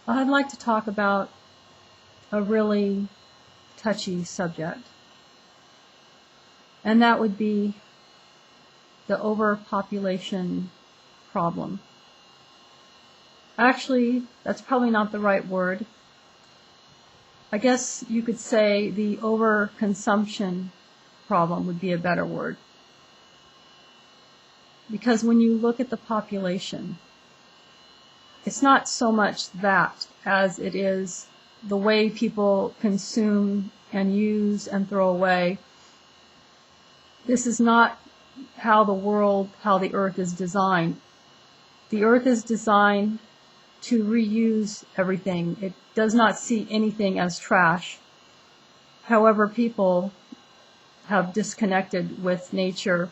I'd like to talk about a really touchy subject, and that would be the overpopulation problem. Actually, that's probably not the right word. I guess you could say the overconsumption problem would be a better word. Because when you look at the population, it's not so much that as it is the way people consume and use and throw away. This is not how the earth is designed. The earth is designed to reuse everything. It does not see anything as trash. However, people have disconnected with nature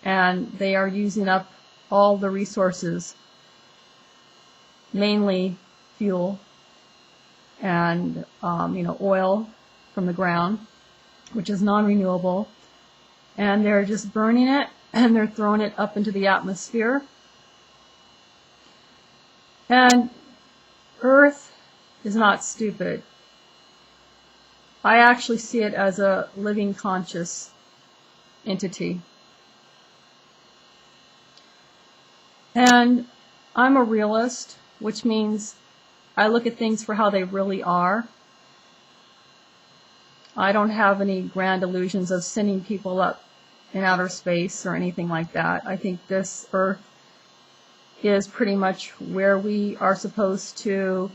and they are using up all the resources, mainly fuel and oil from the ground, which is non-renewable, and they're just burning it and they're throwing it up into the atmosphere. And Earth is not stupid. I actually see it as a living conscious entity. And I'm a realist, which means I look at things for how they really are. I don't have any grand illusions of sending people up in outer space or anything like that. I think this Earth is pretty much where we are supposed to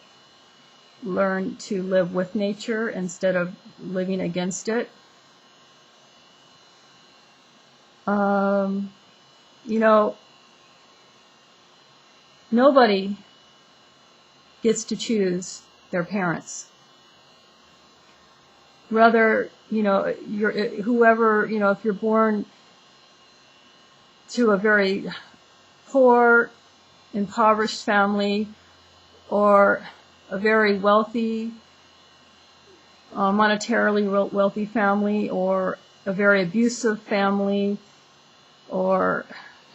learn to live with nature instead of living against it. Nobody gets to choose their parents. Rather, if you're born to a very poor, impoverished family, or a very wealthy, monetarily wealthy family, or a very abusive family, or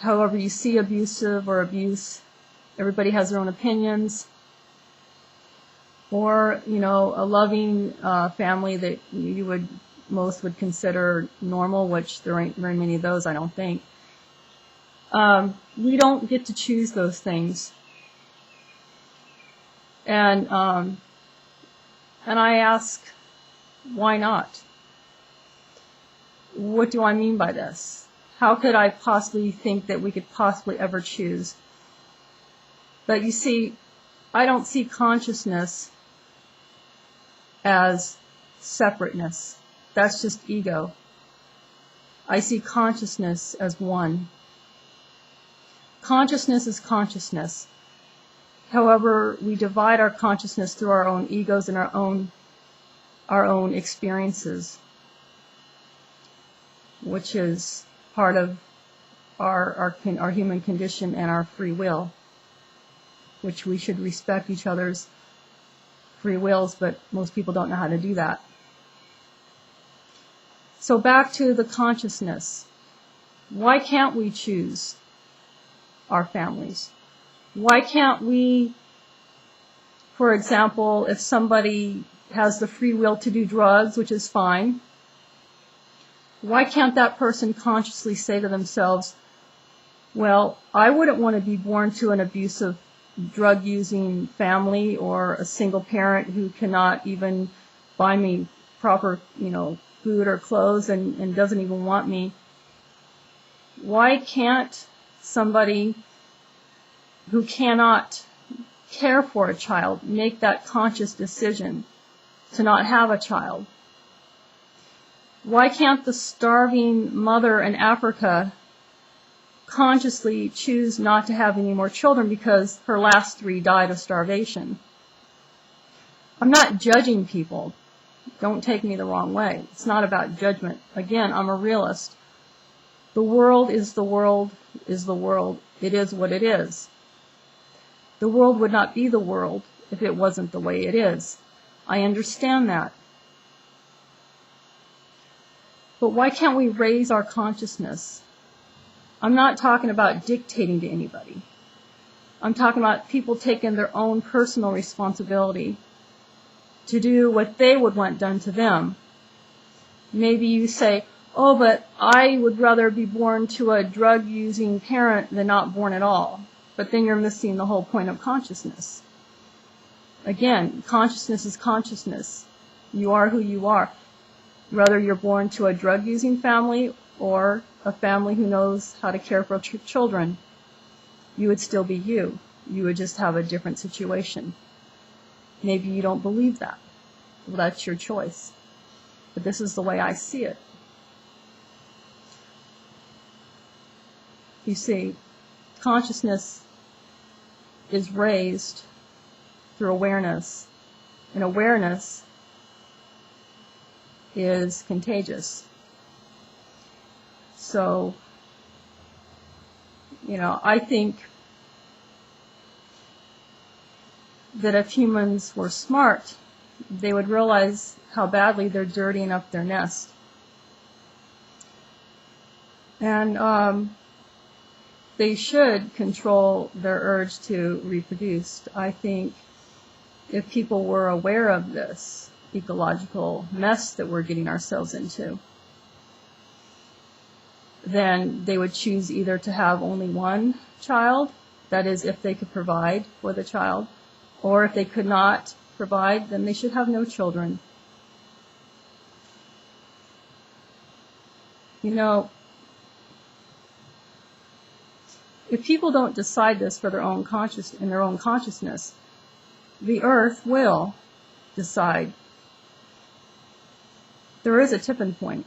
however you see abusive or abuse, everybody has their own opinions, or a loving family that most would consider normal, which there ain't very many of those, I don't think. We don't get to choose those things. And I ask, why not? What do I mean by this? How could I possibly think that we could possibly ever choose? But you see, I don't see consciousness as separateness. That's just ego. I see consciousness as one. Consciousness is consciousness. However, we divide our consciousness through our own egos and our own experiences, which is part of our human condition and our free will, which we should respect each other's free wills, but most people don't know how to do that. So back to the consciousness. Why can't we choose our families? Why can't we, for example, if somebody has the free will to do drugs, which is fine, why can't that person consciously say to themselves, well, I wouldn't want to be born to an abusive drug-using family or a single parent who cannot even buy me proper, food or clothes and doesn't even want me. Why can't somebody who cannot care for a child make that conscious decision to not have a child? Why can't the starving mother in Africa consciously choose not to have any more children because her last 3 died of starvation? I'm not judging people. Don't take me the wrong way. It's not about judgment. Again, I'm a realist. The world is the world is the world. It is what it is. The world would not be the world if it wasn't the way it is. I understand that. But why can't we raise our consciousness? I'm not talking about dictating to anybody. I'm talking about people taking their own personal responsibility to do what they would want done to them. Maybe you say, oh, but I would rather be born to a drug-using parent than not born at all. But then you're missing the whole point of consciousness. Again, consciousness is consciousness. You are who you are. Whether you're born to a drug-using family or a family who knows how to care for children, you would still be you. You would just have a different situation. Maybe you don't believe that. Well, that's your choice. But this is the way I see it. You see, consciousness is raised through awareness, and awareness is contagious. So, I think that if humans were smart, they would realize how badly they're dirtying up their nest. And they should control their urge to reproduce. I think if people were aware of this ecological mess that we're getting ourselves into, then they would choose either to have only one child, that is, if they could provide for the child, or if they could not provide, then they should have no children. If people don't decide this for their own consciousness, the earth will decide. There is a tipping point.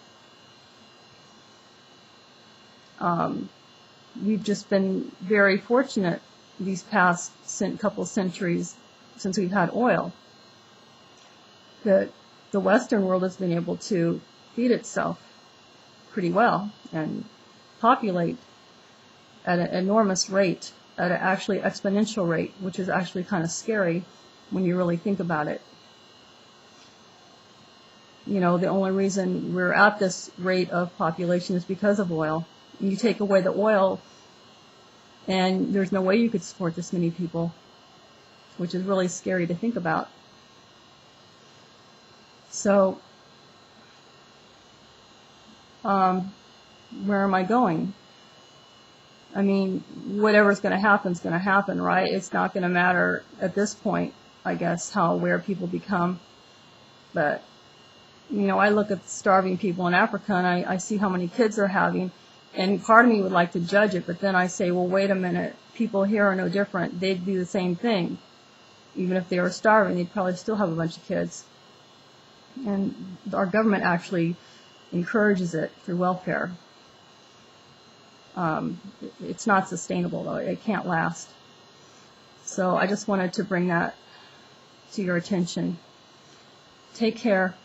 We've just been very fortunate these past couple centuries since we've had oil, that the Western world has been able to feed itself pretty well and populate at an enormous rate, at an actually exponential rate, which is actually kind of scary when you really think about it. The only reason we're at this rate of population is because of oil. And you take away the oil, and there's no way you could support this many people, which is really scary to think about. So, where am I going? I mean, whatever's going to happen is going to happen, right? It's not going to matter at this point, I guess, how aware people become. But, I look at starving people in Africa, and I see how many kids they're having, and part of me would like to judge it, but then I say, well, wait a minute, people here are no different. They'd do the same thing. Even if they were starving, they'd probably still have a bunch of kids. And our government actually encourages it through welfare. It's not sustainable, though. It can't last. So I just wanted to bring that to your attention. Take care.